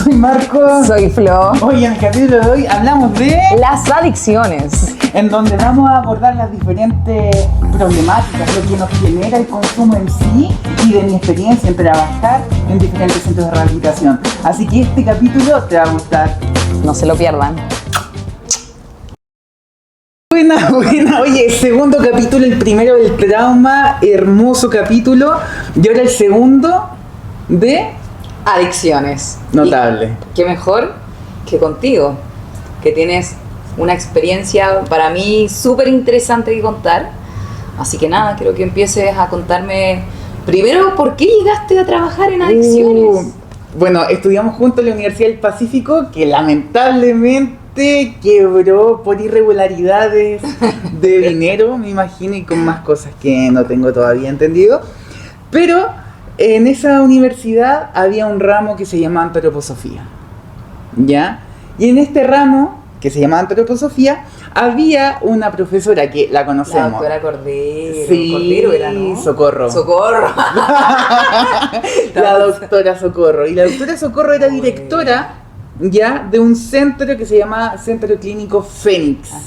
Soy Marco. Soy Flo. Hoy en el capítulo de hoy hablamos de... Las adicciones. En donde vamos a abordar las diferentes problemáticas, lo que nos genera el consumo en sí y de mi experiencia en trabajar en diferentes centros de rehabilitación. Así que este capítulo te va a gustar. No se lo pierdan. Buena, oye, segundo capítulo, el primero del trauma, hermoso capítulo, y ahora el segundo de... Adicciones. Notable. Y qué mejor que contigo, que tienes una experiencia para mí súper interesante que contar. Así que nada, quiero que empieces a contarme primero por qué llegaste a trabajar en adicciones. Bueno, estudiamos juntos en la Universidad del Pacífico, que lamentablemente quebró por irregularidades de dinero, me imagino, y con más cosas que no tengo todavía entendido. Pero en esa universidad había un ramo que se llamaba antroposofía, ¿ya? Y en este ramo, que se llamaba antroposofía, había una profesora que la conocemos. La doctora Cordero. Sí, Cordero era, ¿no? Socorro. La doctora Socorro. Y la doctora Socorro era directora ya de un centro que se llama Centro Clínico Fénix. Ajá.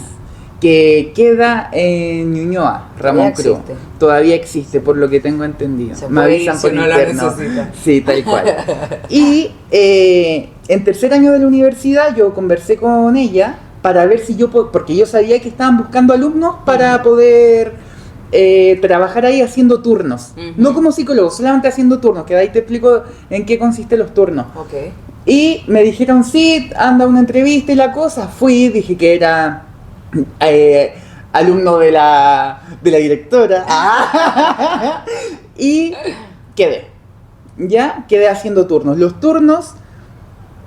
Que queda en Ñuñoa, Ramón Cruz. Todavía existe, por lo que tengo entendido. Me avisan por interno. Sí, tal cual. Y en tercer año de la universidad yo conversé con ella para ver si yo, porque yo sabía que estaban buscando alumnos para poder trabajar ahí haciendo turnos. No como psicólogo, solamente haciendo turnos, que de ahí te explico en qué consisten los turnos. Okay. Y me dijeron, sí, anda una entrevista y la cosa. Fui, dije que era... alumno de la directora. Y quedé haciendo turnos. Los turnos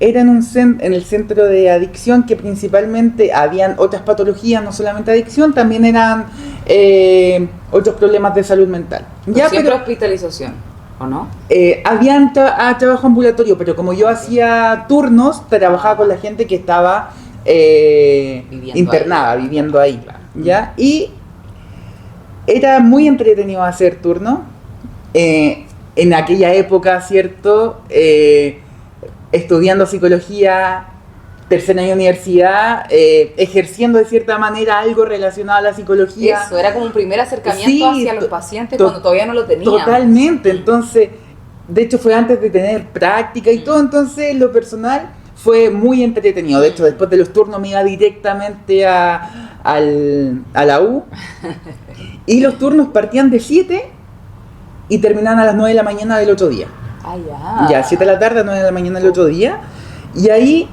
eran en el centro de adicción, que principalmente habían otras patologías, no solamente adicción, también eran otros problemas de salud mental. Siempre hospitalización, ¿o no? Habían trabajo ambulatorio, pero como yo hacía turnos, trabajaba con la gente que estaba internada, viviendo ahí, claro. ¿Ya? Y era muy entretenido hacer turno. En aquella época, ¿cierto? Estudiando psicología, tercer año de universidad, ejerciendo de cierta manera algo relacionado a la psicología. Eso, era como un primer acercamiento hacia los pacientes cuando todavía no lo tenían. Totalmente, entonces, de hecho fue antes de tener práctica y todo, entonces lo personal fue muy entretenido. De hecho, después de los turnos me iba directamente a la U. Y los turnos partían de 7 y terminaban a las 9 de la mañana del otro día. Ya, 7 de la tarde a 9 de la mañana del otro día. Y ahí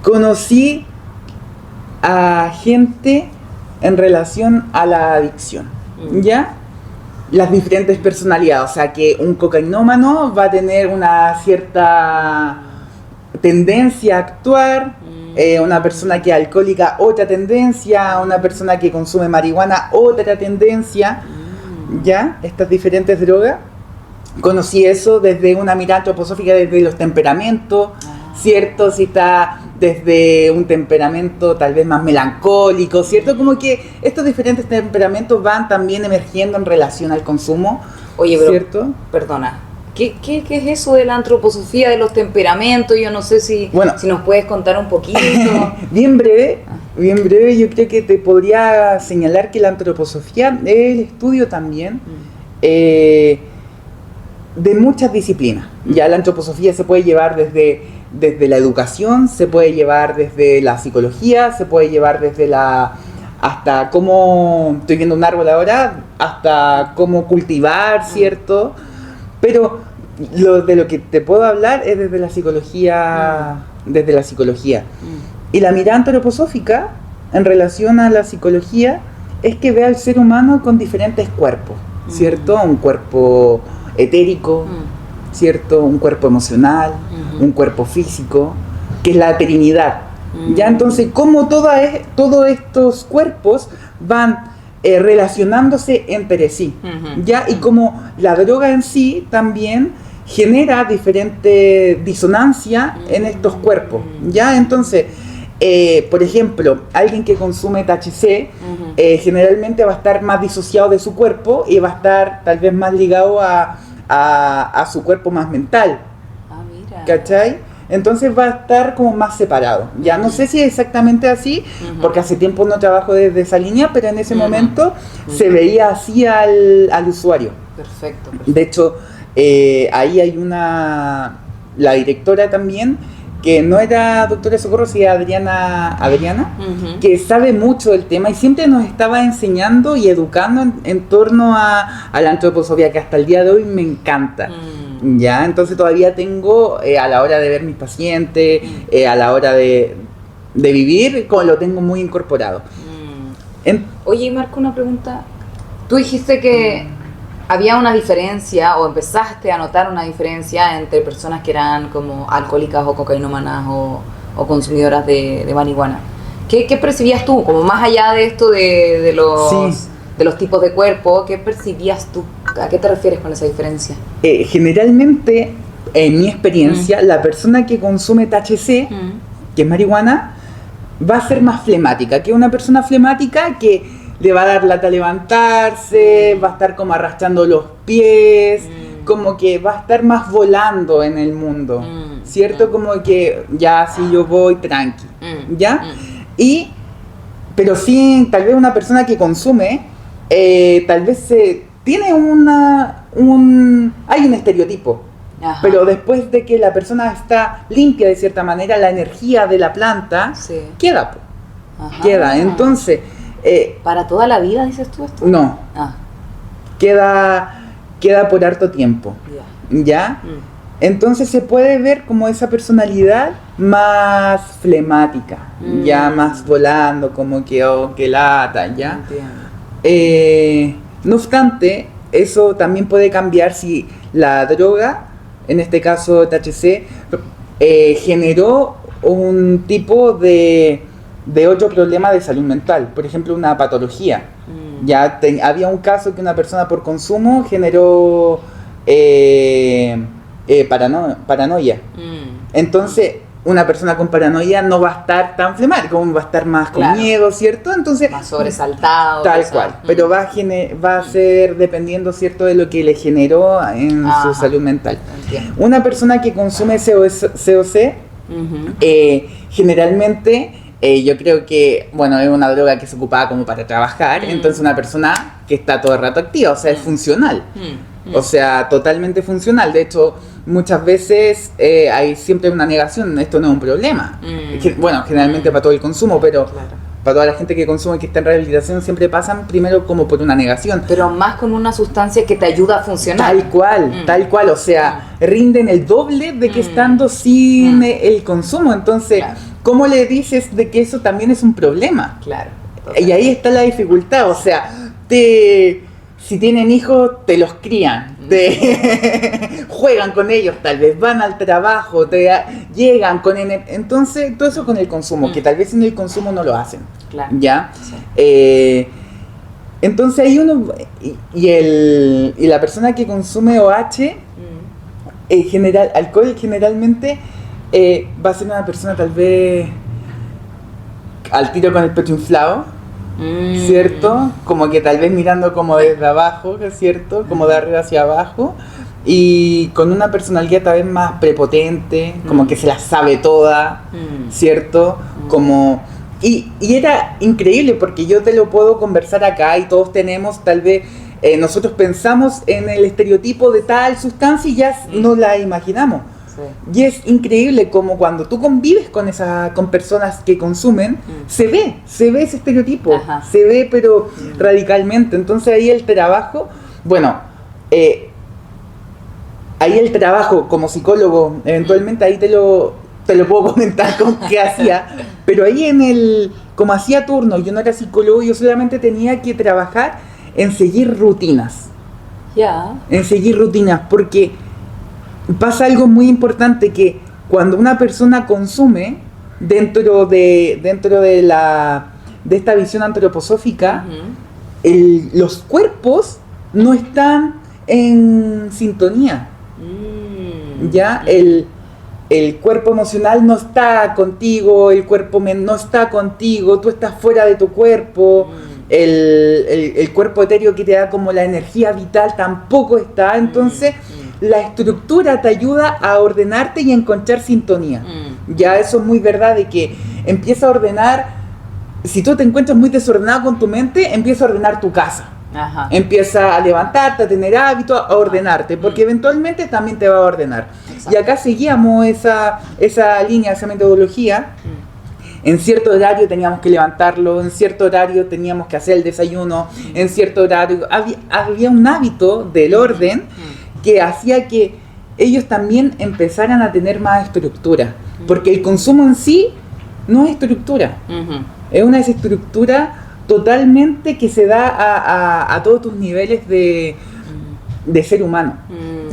conocí a gente en relación a la adicción. ¿Ya? Las diferentes personalidades. O sea, que un cocainómano va a tener una cierta tendencia a actuar, una persona que es alcohólica otra tendencia, una persona que consume marihuana otra tendencia, ¿ya? Estas diferentes drogas. Conocí eso desde una mirada antroposófica, desde los temperamentos, ¿cierto? Si está desde un temperamento tal vez más melancólico, ¿cierto? Como que estos diferentes temperamentos van también emergiendo en relación al consumo. Oye, pero, ¿cierto? Perdona. ¿Qué es eso de la antroposofía, de los temperamentos? Yo no sé si nos puedes contar un poquito. Bien breve, yo creo que te podría señalar que la antroposofía es el estudio también de muchas disciplinas. Ya la antroposofía se puede llevar desde la educación, se puede llevar desde la psicología, se puede llevar desde hasta cómo, estoy viendo un árbol ahora, hasta cómo cultivar, ¿cierto? Pero de lo que te puedo hablar es desde la psicología. Y la mirada antroposófica en relación a la psicología es que ve al ser humano con diferentes cuerpos, ¿cierto? Un cuerpo etérico, ¿cierto? Un cuerpo emocional, un cuerpo físico, que es la trinidad. Ya, entonces, cómo todos estos cuerpos van relacionándose entre sí, ¿ya? Y como la droga en sí también genera diferente disonancia en estos cuerpos, ¿ya? Entonces, por ejemplo, alguien que consume THC generalmente va a estar más disociado de su cuerpo y va a estar tal vez más ligado a su cuerpo más mental. Mira. ¿Cachai? entonces va a estar como más separado. Ya no sé si es exactamente así, porque hace tiempo no trabajo desde esa línea, pero en ese momento se veía así al usuario. Perfecto. De hecho, ahí hay la directora también, que no era doctora de Socorro, sino Adriana, que sabe mucho del tema y siempre nos estaba enseñando y educando en torno a la antroposofía, que hasta el día de hoy me encanta. Ya, entonces todavía tengo, a la hora de ver mis pacientes, a la hora de vivir, como lo tengo muy incorporado. Oye, Marco, una pregunta. Tú dijiste que había una diferencia, o empezaste a notar una diferencia entre personas que eran como alcohólicas o cocainómanas o consumidoras de marihuana. ¿Qué percibías tú? Como más allá de esto de los tipos de cuerpo, ¿qué percibías tú? ¿A qué te refieres con esa diferencia? Generalmente, en mi experiencia, la persona que consume THC, que es marihuana, va a ser más flemática, que una persona flemática que le va a dar lata a levantarse, va a estar como arrastrando los pies, como que va a estar más volando en el mundo, ¿cierto? Como que ya si yo voy tranqui, ¿ya? Pero sí, tal vez una persona que consume, tal vez tiene hay un estereotipo. Ajá. Pero después de que la persona está limpia de cierta manera, la energía de la planta queda. Queda. Entonces, ¿para toda la vida dices tú esto? No. Queda por harto tiempo. ¿Ya? Entonces se puede ver como esa personalidad más flemática, ya más volando, como que lata, ¿ya? No obstante, eso también puede cambiar si la droga, en este caso THC, generó un tipo de otro problema de salud mental, por ejemplo una patología. Ya había un caso que una persona por consumo generó paranoia. Entonces una persona con paranoia no va a estar tan flemática, como va a estar más con miedo, ¿cierto? Entonces más sobresaltado. Tal cual, pero va a ser dependiendo, ¿cierto?, de lo que le generó en su salud mental. Entiendo. Una persona que consume COC, generalmente yo creo que, bueno, es una droga que se ocupaba como para trabajar, entonces una persona que está todo el rato activa, o sea, es funcional, o sea, totalmente funcional. De hecho, muchas veces hay siempre una negación, esto no es un problema. Bueno, generalmente para todo el consumo, pero para toda la gente que consume, que está en rehabilitación, siempre pasan primero como por una negación. Pero más con una sustancia que te ayuda a funcionar. Tal cual, o sea, rinden el doble de que estando sin el consumo. Entonces, ¿cómo le dices de que eso también es un problema? Claro. Y ahí está la dificultad, o sea, si tienen hijos, te los crían, juegan con ellos tal vez, van al trabajo, llegan con entonces todo eso con el consumo, que tal vez sin el consumo no lo hacen, ¿ya? Sí. Entonces ahí uno, y la persona que consume OH, alcohol generalmente va a ser una persona tal vez al tiro con el pecho inflado, ¿cierto? Como que tal vez mirando como desde abajo, ¿cierto? Como de arriba hacia abajo, y con una personalidad tal vez más prepotente, como que se la sabe toda, ¿cierto? Como... Y era increíble porque yo te lo puedo conversar acá y todos tenemos tal vez... nosotros pensamos en el estereotipo de tal sustancia y ya no la imaginamos. Sí. Y es increíble como cuando tú convives con personas que consumen, se ve ese estereotipo, se ve pero radicalmente. Entonces ahí el trabajo, bueno, ahí el trabajo como psicólogo, eventualmente ahí te lo puedo comentar con qué hacía, pero ahí como hacía turno, yo no era psicólogo, yo solamente tenía que trabajar en seguir rutinas. En seguir rutinas, porque pasa algo muy importante, que cuando una persona consume dentro de esta visión antroposófica, los cuerpos no están en sintonía. Ya el cuerpo emocional no está contigo, el cuerpo no está contigo, tú estás fuera de tu cuerpo. El cuerpo etéreo que te da como la energía vital tampoco está. Entonces la estructura te ayuda a ordenarte y a encontrar sintonía. Ya eso es muy verdad, de que empieza a ordenar. Si tú te encuentras muy desordenado con tu mente, empieza a ordenar tu casa. Ajá. Empieza a levantarte, a tener hábitos, a ordenarte, porque eventualmente también te va a ordenar. Exacto. Y acá seguíamos esa línea, esa metodología. En cierto horario teníamos que levantarlo, en cierto horario teníamos que hacer el desayuno, en cierto horario había un hábito del orden que hacía que ellos también empezaran a tener más estructura, porque el consumo en sí no es estructura, es una desestructura totalmente que se da a todos tus niveles de ser humano.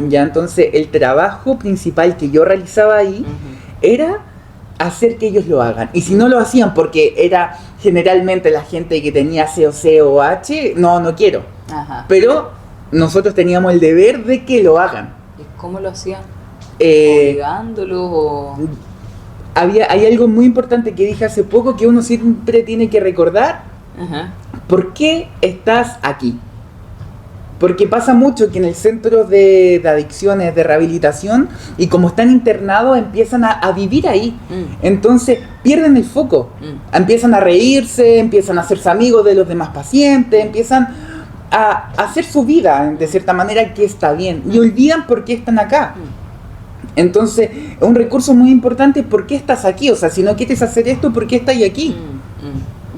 Ya, entonces el trabajo principal que yo realizaba ahí era hacer que ellos lo hagan. Y si no lo hacían porque era generalmente la gente que tenía COC o H, no quiero. Ajá. Pero nosotros teníamos el deber de que lo hagan. ¿Y cómo lo hacían? ¿Obligándolos o...? Hay algo muy importante que dije hace poco que uno siempre tiene que recordar. Ajá. ¿Por qué estás aquí? Porque pasa mucho que en el centro de adicciones, de rehabilitación, y como están internados, empiezan a vivir ahí. Entonces pierden el foco. Empiezan a reírse, empiezan a hacerse amigos de los demás pacientes, empiezan a hacer su vida, de cierta manera, que está bien. Y olvidan por qué están acá. Entonces, un recurso muy importante es por qué estás aquí. O sea, si no quieres hacer esto, ¿por qué estás aquí?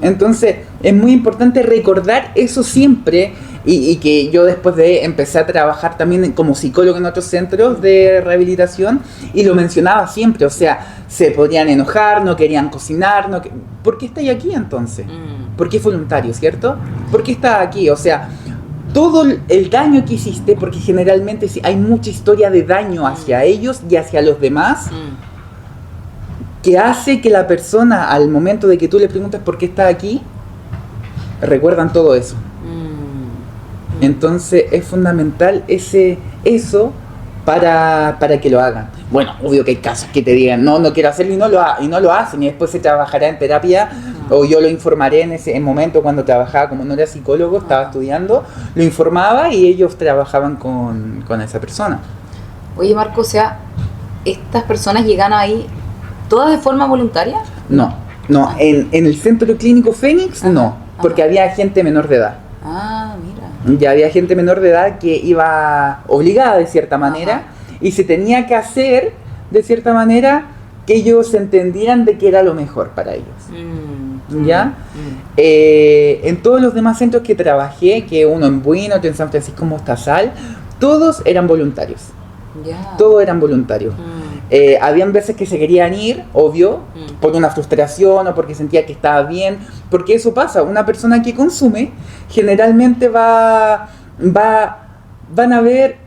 Entonces, es muy importante recordar eso siempre. Y que yo después de empecé a trabajar también como psicólogo en otros centros de rehabilitación, y lo mencionaba siempre, o sea, se podían enojar, no querían cocinar, ¿por qué estáis aquí entonces? ¿Por qué es voluntario, cierto? ¿Por qué estás aquí? O sea, todo el daño que hiciste, porque generalmente hay mucha historia de daño hacia ellos y hacia los demás, que hace que la persona, al momento de que tú le preguntas por qué está aquí, recuerdan todo eso. Entonces es fundamental eso para que lo hagan. Bueno, obvio que hay casos que te digan, no quiero hacerlo y no lo hacen, y después se trabajará en terapia, o yo lo informaré en ese momento cuando trabajaba, como no era psicólogo, estaba estudiando, lo informaba y ellos trabajaban con esa persona. Oye, Marco, o sea, ¿estas personas llegan ahí todas de forma voluntaria? No, en el centro clínico Fénix no, porque había gente menor de edad. Ah, mira. Ya había gente menor de edad que iba obligada de cierta manera, y se tenía que hacer de cierta manera que ellos entendieran de que era lo mejor para ellos. ¿Ya? En todos los demás centros que trabajé, que uno en Buin, otro en San Francisco Mostazal, todos eran voluntarios. Todos eran voluntarios. Habían veces que se querían ir, obvio, por una frustración o porque sentía que estaba bien, porque eso pasa. Una persona que consume generalmente van a haber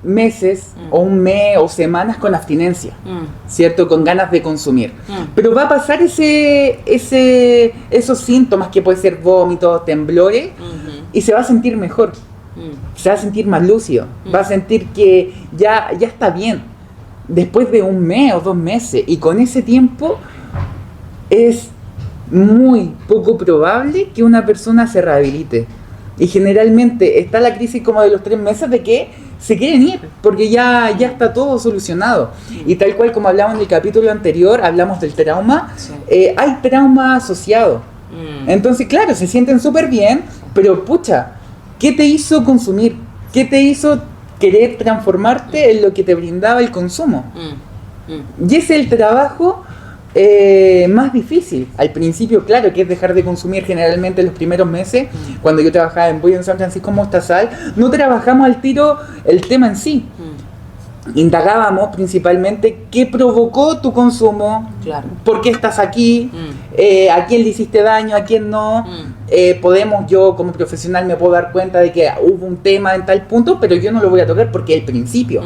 meses o un mes o semanas con abstinencia, ¿cierto? Con ganas de consumir. Pero va a pasar esos síntomas, que puede ser vómitos, temblores, y se va a sentir mejor. Se va a sentir más lúcido, va a sentir que ya está bien después de un mes o 2 meses, y con ese tiempo es muy poco probable que una persona se rehabilite, y generalmente está la crisis como de los 3 meses de que se quieren ir porque ya está todo solucionado, y tal cual como hablamos en el capítulo anterior, hablamos del trauma. Hay trauma asociado, entonces claro, se sienten súper bien, pero pucha, ¿qué te hizo consumir? ¿Qué te hizo querer transformarte en lo que te brindaba el consumo? Y ese es el trabajo más difícil. Al principio, claro, que es dejar de consumir. Generalmente en los primeros meses, cuando yo trabajaba en Buin, en San Francisco Mostazal, no trabajamos al tiro el tema en sí. Indagábamos principalmente qué provocó tu consumo, por qué estás aquí, a quién le hiciste daño, a quién no. Yo como profesional me puedo dar cuenta de que hubo un tema en tal punto, pero yo no lo voy a tocar porque es el principio,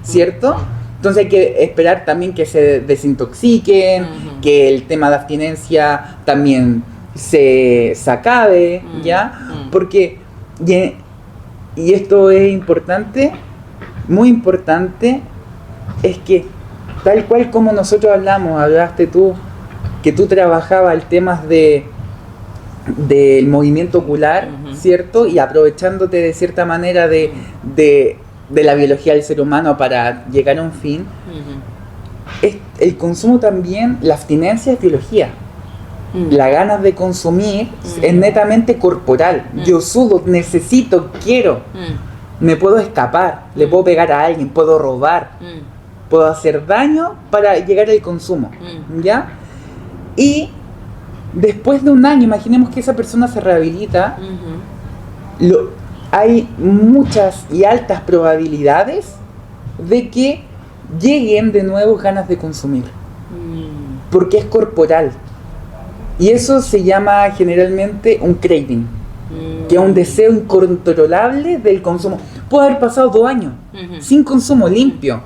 ¿cierto? Entonces hay que esperar también que se desintoxiquen, que el tema de abstinencia también se acabe, ¿ya? Porque, y esto es importante, muy importante, es que tal cual como nosotros hablaste tú, que tú trabajabas el tema del movimiento ocular, ¿cierto? Y aprovechándote de cierta manera de de la biología del ser humano para llegar a un fin, es el consumo también, la abstinencia es biología. La ganas de consumir es netamente corporal. Yo sudo, necesito, quiero. Me puedo escapar, le puedo pegar a alguien, puedo robar, puedo hacer daño para llegar al consumo. ¿Ya? Y después de un año, imaginemos que esa persona se rehabilita, hay muchas y altas probabilidades de que lleguen de nuevo ganas de consumir. Porque es corporal. Y eso se llama generalmente un craving, que es un deseo incontrolable del consumo. Puede haber pasado 2 años sin consumo, limpio,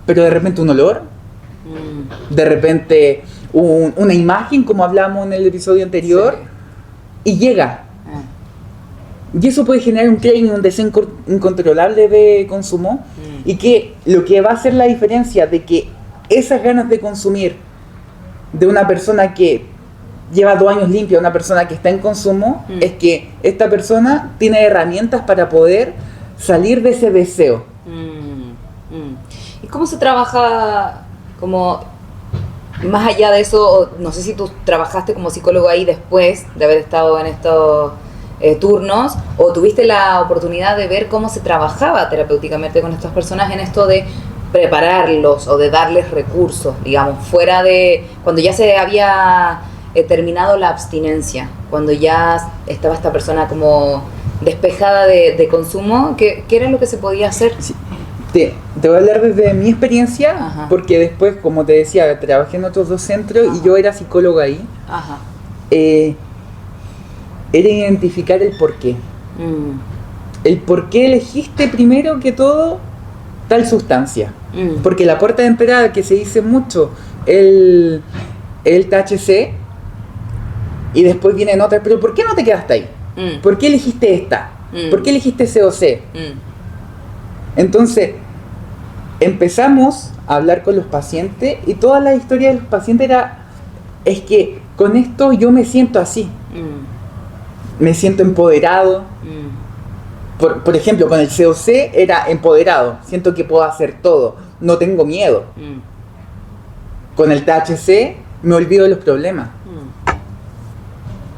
pero de repente un olor, de repente una imagen, como hablamos en el episodio anterior, y llega. Y eso puede generar un craving, un deseo incontrolable de consumo, y que lo que va a hacer la diferencia de que esas ganas de consumir de una persona que lleva 2 años limpia, una persona que está en consumo, es que esta persona tiene herramientas para poder salir de ese deseo. ¿Y cómo se trabaja como más allá de eso? No sé si tú trabajaste como psicólogo ahí después de haber estado en estos turnos, o tuviste la oportunidad de ver cómo se trabajaba terapéuticamente con estas personas en esto de prepararlos o de darles recursos, digamos, fuera de cuando ya se había terminado la abstinencia, cuando ya estaba esta persona como despejada de consumo, ¿qué era lo que se podía hacer? Sí. Te voy a hablar desde mi experiencia, porque después, como te decía, trabajé en otros 2 centros y yo era psicóloga ahí. Era identificar el porqué. El por qué elegiste primero que todo tal sustancia. Porque la puerta de entrada que se dice mucho, el THC, y después vienen otras, pero ¿por qué no te quedaste ahí? ¿Por qué elegiste esta? ¿Por qué elegiste COC? Entonces, empezamos a hablar con los pacientes y toda la historia de los pacientes es que con esto yo me siento así. Me siento empoderado. Por ejemplo, con el COC era empoderado. Siento que puedo hacer todo. No tengo miedo. Con el THC me olvido de los problemas.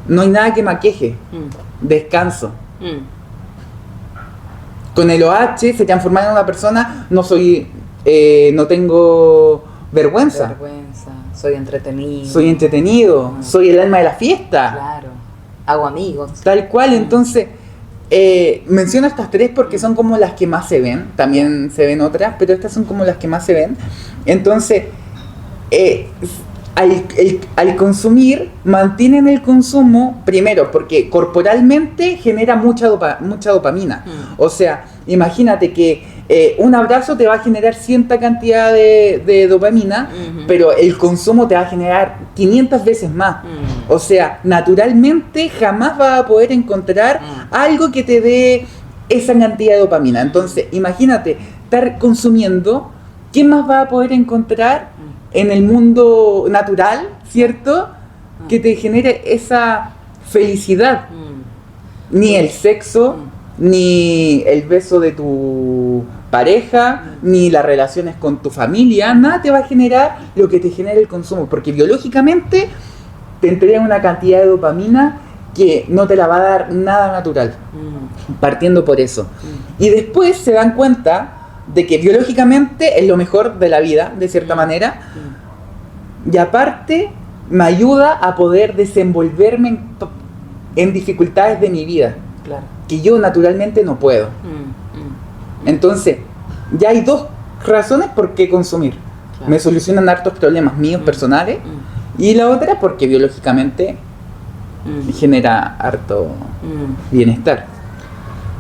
No hay nada que me aqueje. Descanso. Con el OH se transforma en una persona, no tengo vergüenza. Soy entretenido. Soy el alma de la fiesta. Claro. Hago amigos. Tal cual, entonces menciono estas 3 porque son como las que más se ven. También se ven otras, pero estas son como las que más se ven. Entonces, al consumir, mantienen el consumo, primero, porque corporalmente genera mucha dopamina. O sea, imagínate que un abrazo te va a generar cierta cantidad de dopamina, pero el consumo te va a generar 500 veces más. O sea, naturalmente jamás vas a poder encontrar algo que te dé esa cantidad de dopamina. Entonces, imagínate, estar consumiendo, ¿qué más vas a poder encontrar en el mundo natural, cierto? Que te genere esa felicidad. Ni el sexo, ni el beso de tu pareja, ni las relaciones con tu familia, nada te va a generar lo que te genera el consumo, porque biológicamente te entrega una cantidad de dopamina que no te la va a dar nada natural, partiendo por eso. Y después se dan cuenta de que biológicamente es lo mejor de la vida, de cierta manera, y aparte me ayuda a poder desenvolverme en dificultades de mi vida, que yo naturalmente no puedo. Entonces, ya hay 2 razones por qué consumir. Me solucionan hartos problemas míos personales, y la otra porque biológicamente genera harto bienestar.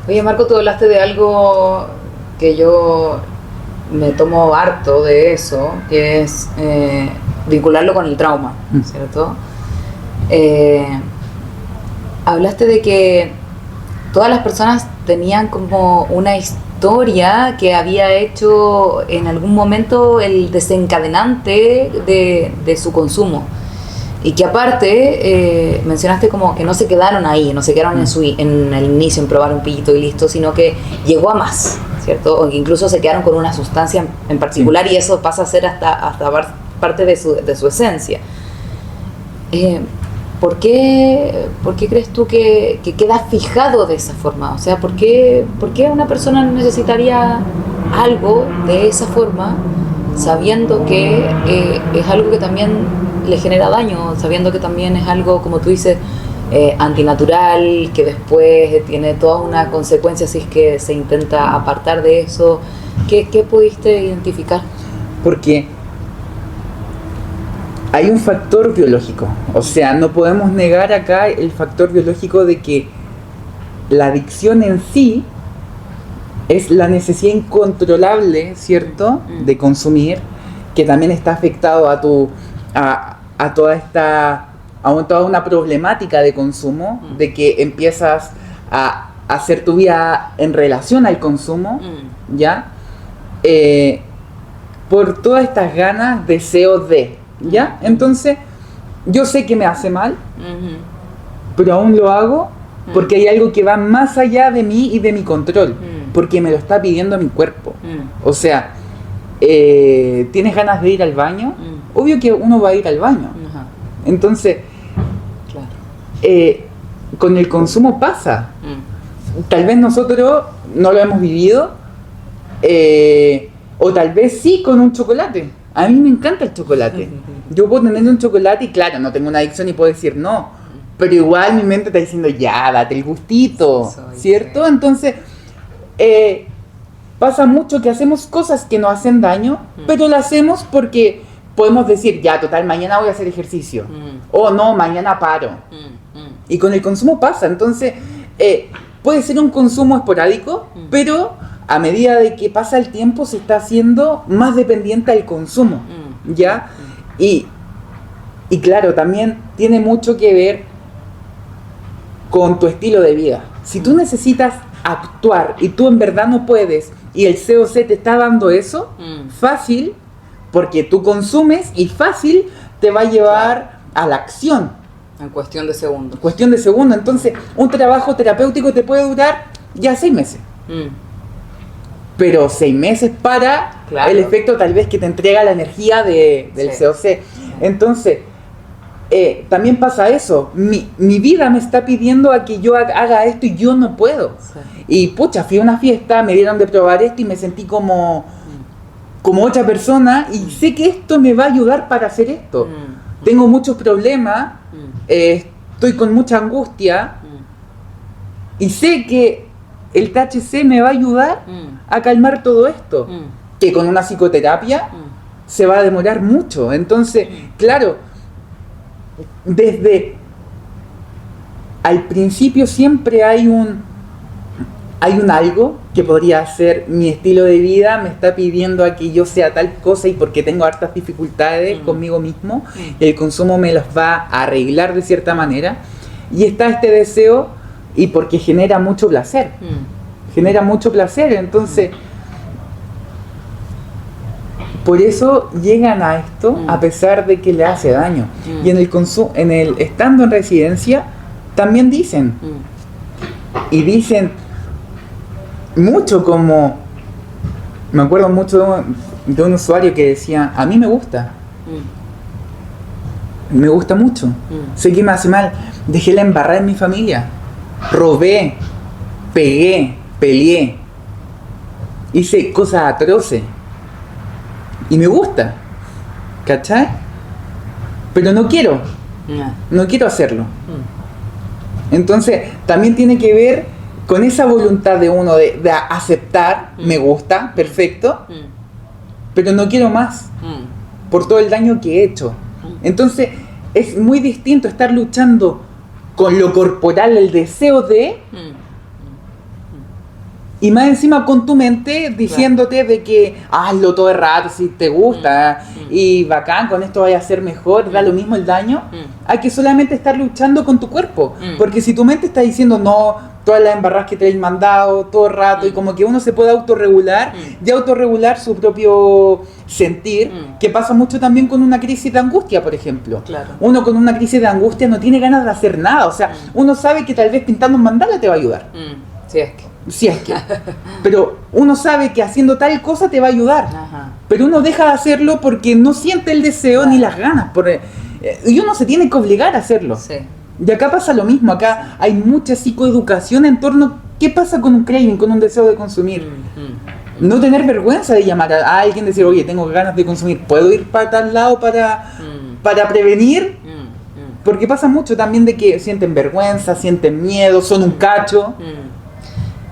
Oye, Marco, tú hablaste de algo que yo me tomo harto de eso, que es vincularlo con el trauma, ¿cierto? Hablaste de que todas las personas tenían como una historia que había hecho en algún momento el desencadenante de su consumo. Y que aparte, mencionaste como que no se quedaron ahí, no se quedaron en el inicio en probar un pillito y listo, sino que llegó a más, ¿cierto? O que incluso se quedaron con una sustancia en particular, y eso pasa a ser hasta parte de su esencia. ¿Por qué crees tú que queda fijado de esa forma? O sea, ¿por qué una persona necesitaría algo de esa forma, sabiendo que es algo que también le genera daño, sabiendo que también es algo, como tú dices, antinatural, que después tiene toda una consecuencia si es que se intenta apartar de eso? ¿Qué pudiste identificar? Porque hay un factor biológico, o sea, no podemos negar acá el factor biológico de que la adicción en sí es la necesidad incontrolable, ¿cierto?, de consumir, que también está afectado a toda una problemática de consumo, de que empiezas a hacer tu vida en relación al consumo, ¿ya? Por todas estas ganas, deseos de, ¿ya? Entonces, yo sé que me hace mal, pero aún lo hago porque hay algo que va más allá de mí y de mi control, porque me lo está pidiendo mi cuerpo. O sea, ¿tienes ganas de ir al baño? Obvio que uno va a ir al baño. Entonces, con el consumo pasa. Tal vez nosotros no lo hemos vivido, o tal vez sí con un chocolate. A mí me encanta el chocolate. Yo puedo tener un chocolate y claro, no tengo una adicción y puedo decir no, pero igual mi mente está diciendo ya, date el gustito, ¿cierto? Entonces, pasa mucho que hacemos cosas que nos hacen daño, pero lo hacemos porque podemos decir, ya, total, mañana voy a hacer ejercicio, o no, mañana paro. Y con el consumo pasa. Entonces, puede ser un consumo esporádico, pero a medida de que pasa el tiempo se está haciendo más dependiente al consumo, ¿ya? Y claro, también tiene mucho que ver con tu estilo de vida. Si tú necesitas actuar y tú en verdad no puedes, y el COC te está dando eso, fácil, porque tú consumes y fácil te va a llevar a la acción. En cuestión de segundos. Cuestión de segundos. Entonces, un trabajo terapéutico te puede durar ya 6 meses. Pero 6 meses para el efecto tal vez que te entrega la energía del COC. Entonces, también pasa eso. Mi vida me está pidiendo a que yo haga esto y yo no puedo. Y pucha, fui a una fiesta, me dieron de probar esto y me sentí como otra persona y sé que esto me va a ayudar para hacer esto. Tengo muchos problemas, estoy con mucha angustia y sé que el THC me va a ayudar a calmar todo esto, que con una psicoterapia se va a demorar mucho. Entonces, claro, desde al principio siempre hay un algo que podría ser mi estilo de vida, me está pidiendo a que yo sea tal cosa y porque tengo hartas dificultades conmigo mismo, el consumo me las va a arreglar de cierta manera, y está este deseo y porque genera mucho placer, entonces por eso llegan a esto a pesar de que le hace daño. Y estando en residencia también dicen mucho, como me acuerdo mucho de un usuario que decía, a mí me gusta mucho, sé que me hace mal, dejé la embarrada en mi familia, robé, pegué, peleé, hice cosas atroces y me gusta, ¿cachai? Pero no quiero hacerlo. Entonces también tiene que ver con esa voluntad de uno de aceptar, me gusta, perfecto, pero no quiero más por todo el daño que he hecho. Entonces es muy distinto estar luchando con lo corporal, el deseo de, y más encima con tu mente diciéndote de que hazlo todo el rato si te gusta y bacán, con esto vaya a ser mejor, da lo mismo el daño, hay que solamente estar luchando con tu cuerpo, porque si tu mente está diciendo no, todas las embarradas que te habéis mandado todo el rato, y como que uno se puede autorregular y autorregular su propio sentir, que pasa mucho también con una crisis de angustia, por ejemplo. Claro. Uno con una crisis de angustia no tiene ganas de hacer nada, o sea, uno sabe que tal vez pintando un mandala te va a ayudar. Sí, es que. Si es que. Pero uno sabe que haciendo tal cosa te va a ayudar. Ajá. Pero uno deja de hacerlo porque no siente el deseo ni las ganas. Y uno se tiene que obligar a hacerlo. Sí. Y acá pasa lo mismo. Acá hay mucha psicoeducación en torno a qué pasa con un craving, con un deseo de consumir. No tener vergüenza de llamar a alguien y decir, oye, tengo ganas de consumir. ¿Puedo ir para tal lado para prevenir? Porque pasa mucho también de que sienten vergüenza, sienten miedo, son un cacho.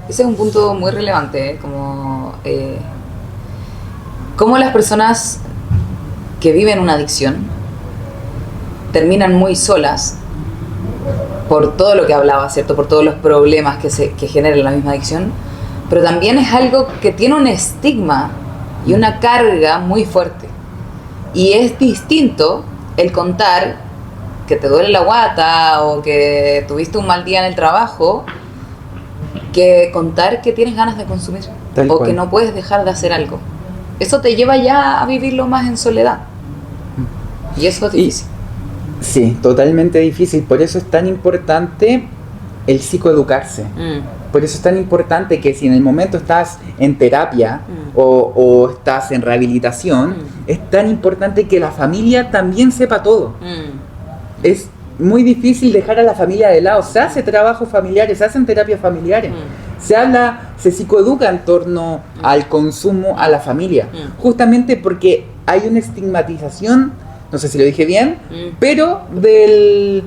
Ese es un punto muy relevante, cómo las personas que viven una adicción terminan muy solas por todo lo que hablaba, ¿cierto? Por todos los problemas que genera la misma adicción, pero también es algo que tiene un estigma y una carga muy fuerte. Y es distinto el contar que te duele la guata o que tuviste un mal día en el trabajo, que contar que tienes ganas de consumir o que no puedes dejar de hacer algo. Eso te lleva ya a vivirlo más en soledad. Y eso es difícil. Sí, totalmente difícil. Por eso es tan importante el psicoeducarse. Por eso es tan importante que si en el momento estás en terapia o estás en rehabilitación, es tan importante que la familia también sepa todo. Es muy difícil dejar a la familia de lado. Se hace trabajo familiares, se hacen terapias familiares. Se habla, se psicoeduca en torno al consumo a la familia. Justamente porque hay una estigmatización, no sé si lo dije bien, pero del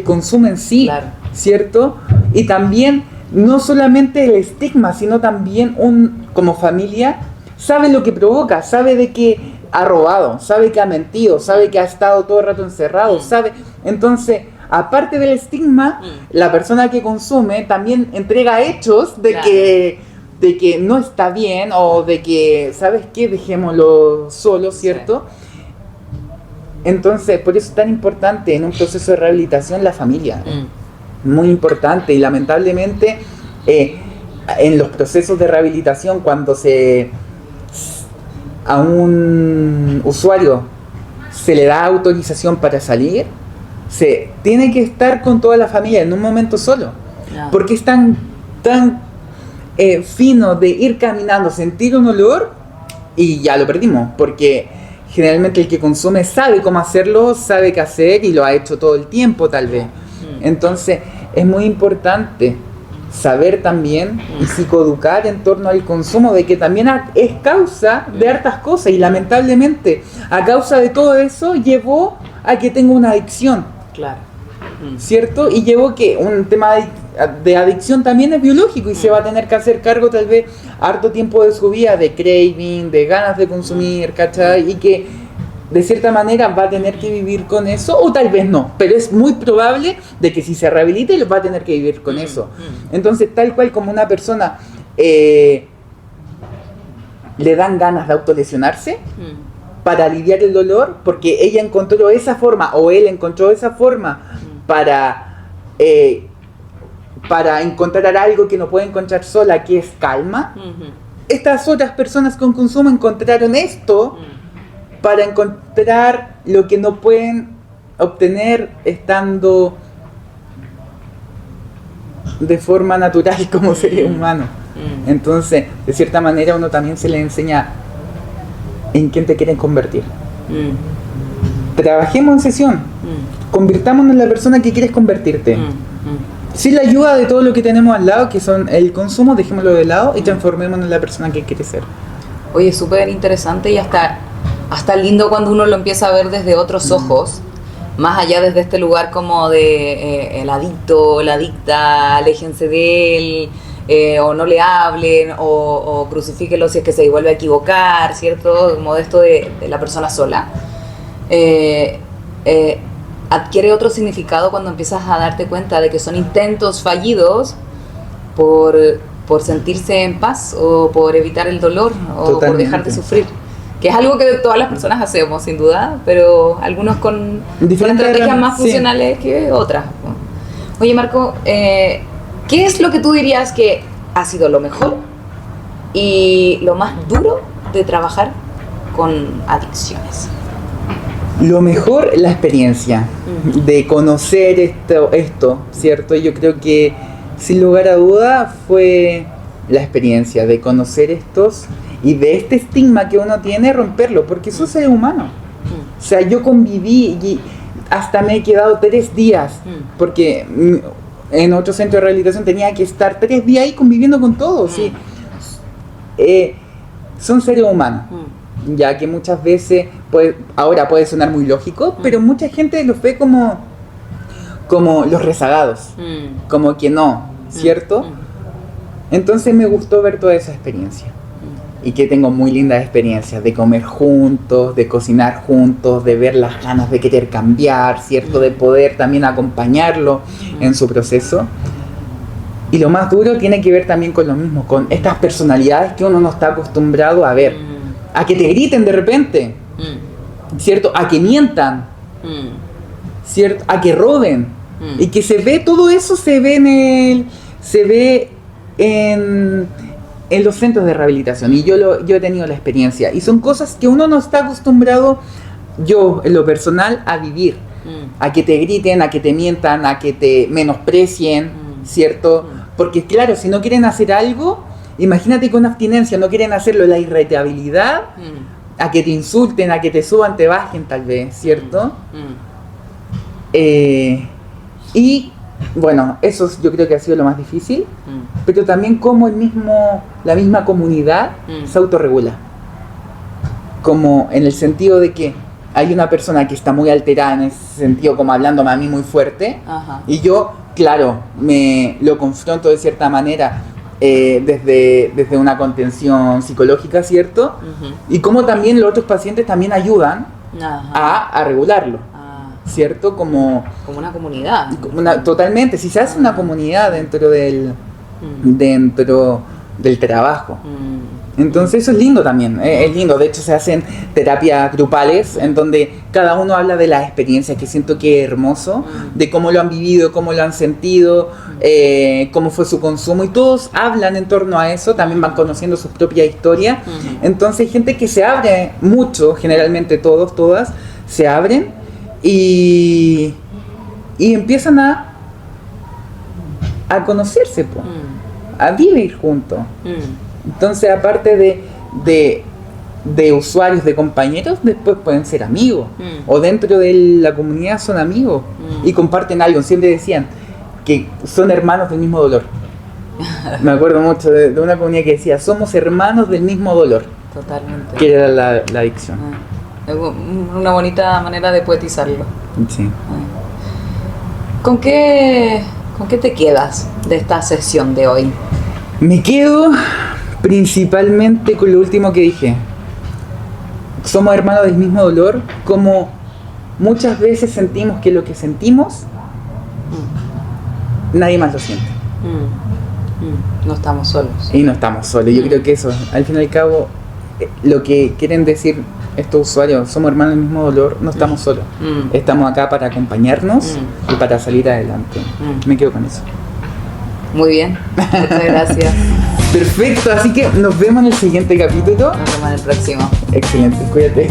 consumo en sí, claro. ¿Cierto? Y también, no solamente el estigma, sino también como familia, sabe lo que provoca, sabe de que ha robado, sabe que ha mentido, sabe que ha estado todo el rato encerrado, sabe. Entonces, aparte del estigma, la persona que consume también entrega hechos de, claro, que no está bien, o de que, ¿sabes qué? Dejémoslo solo, ¿cierto? Sí. Entonces, por eso es tan importante en un proceso de rehabilitación la familia. Muy importante, y lamentablemente en los procesos de rehabilitación, cuando a un usuario se le da autorización para salir, se tiene que estar con toda la familia en un momento solo, porque es tan fino de ir caminando, sentir un olor y ya lo perdimos, porque generalmente el que consume sabe cómo hacerlo, sabe qué hacer y lo ha hecho todo el tiempo tal vez. Entonces es muy importante saber también y psicoeducar en torno al consumo, de que también es causa de hartas cosas, y lamentablemente a causa de todo eso llevó a que tenga una adicción. Claro. ¿Cierto? Y llevó que un tema de adicción también es biológico, y se va a tener que hacer cargo tal vez harto tiempo de su vida de craving, de ganas de consumir, ¿cachai? Y que de cierta manera va a tener que vivir con eso, o tal vez no, pero es muy probable de que si se rehabilite va a tener que vivir con eso. Entonces, tal cual como una persona le dan ganas de autolesionarse para aliviar el dolor, porque ella encontró esa forma, o él encontró esa forma para encontrar algo que no puede encontrar sola, que es calma. Estas otras personas con consumo encontraron esto para encontrar lo que no pueden obtener estando de forma natural como seres humanos. Entonces, de cierta manera, uno también se le enseña en quién te quieren convertir. Trabajemos en sesión, convirtámonos en la persona que quieres convertirte. Sin la ayuda de todo lo que tenemos al lado, que son el consumo, dejémoslo de lado y transformémonos en la persona que quieres ser. Oye, súper interesante, y hasta lindo cuando uno lo empieza a ver desde otros ojos, más allá desde este lugar como de el adicto, la adicta, aléjense de él, o no le hablen, o crucifíquenlo si es que se vuelve a equivocar, ¿cierto? Como de esto de la persona sola. Adquiere otro significado cuando empiezas a darte cuenta de que son intentos fallidos por sentirse en paz, o por evitar el dolor, o totalmente, por dejar de sufrir. Que es algo que todas las personas hacemos, sin duda, pero algunos con estrategias más funcionales, sí, que otras. Oye, Marco, ¿Qué es lo que tú dirías que ha sido lo mejor y lo más duro de trabajar con adicciones? Lo mejor, la experiencia de conocer esto, ¿cierto? Yo creo que sin lugar a duda fue la experiencia de conocer estos y de este estigma que uno tiene, romperlo, porque soy ser humano. O sea, yo conviví y hasta me he quedado 3 días, porque en otro centro de rehabilitación tenía que estar 3 días ahí conviviendo con todos. ¿Sí? Son seres humanos, ya que muchas veces, ahora puede sonar muy lógico, pero mucha gente los ve como los rezagados, como que no, ¿cierto? Entonces me gustó ver toda esa experiencia. Y que tengo muy lindas experiencias de comer juntos, de cocinar juntos, de ver las ganas de querer cambiar, ¿cierto? De poder también acompañarlo en su proceso. Y lo más duro tiene que ver también con lo mismo, con estas personalidades que uno no está acostumbrado a ver. A que te griten de repente, ¿cierto? A que mientan, ¿cierto? A que roben. Y que se ve, todo eso se ve en los centros de rehabilitación, y yo he tenido la experiencia, y son cosas que uno no está acostumbrado, yo en lo personal, a vivir, a que te griten, a que te mientan, a que te menosprecien, ¿cierto? Porque claro, si no quieren hacer algo, imagínate con abstinencia, no quieren hacerlo, la irritabilidad, a que te insulten, a que te suban, te bajen tal vez, ¿cierto? Y bueno, eso yo creo que ha sido lo más difícil, pero también como la misma comunidad se autorregula. Como en el sentido de que hay una persona que está muy alterada en ese sentido, como hablándome a mí muy fuerte, y yo, claro, me lo confronto de cierta manera desde una contención psicológica, ¿cierto? Y como también los otros pacientes también ayudan a regularlo. ¿Cierto? Como una comunidad. Totalmente, si se hace una comunidad dentro del trabajo. Entonces eso es lindo también, es lindo. De hecho se hacen terapias grupales en donde cada uno habla de las experiencias, que siento que es hermoso, de cómo lo han vivido, cómo lo han sentido, cómo fue su consumo, y todos hablan en torno a eso, también van conociendo su propia historia. Entonces hay gente que se abre mucho, generalmente todas se abren y empiezan a conocerse, a vivir juntos. Entonces, aparte de usuarios, de compañeros, después pueden ser amigos, o dentro de la comunidad son amigos y comparten algo. Siempre decían que son hermanos del mismo dolor. Me acuerdo mucho de una comunidad que decía, somos hermanos del mismo dolor. Totalmente. Que era la adicción. Una bonita manera de poetizarlo. Sí. ¿Con qué te quedas de esta sesión de hoy? Me quedo principalmente con lo último que dije. Somos hermanos del mismo dolor, como muchas veces sentimos que lo que sentimos, nadie más lo siente. No estamos solos. Y no estamos solos. Yo creo que eso, al fin y al cabo, lo que quieren decir estos usuarios, somos hermanos del mismo dolor, no estamos solos. Estamos acá para acompañarnos y para salir adelante. Me quedo con eso. Muy bien, muchas gracias. Perfecto, así que nos vemos en el siguiente capítulo. Nos vemos en el próximo. Excelente, cuídate.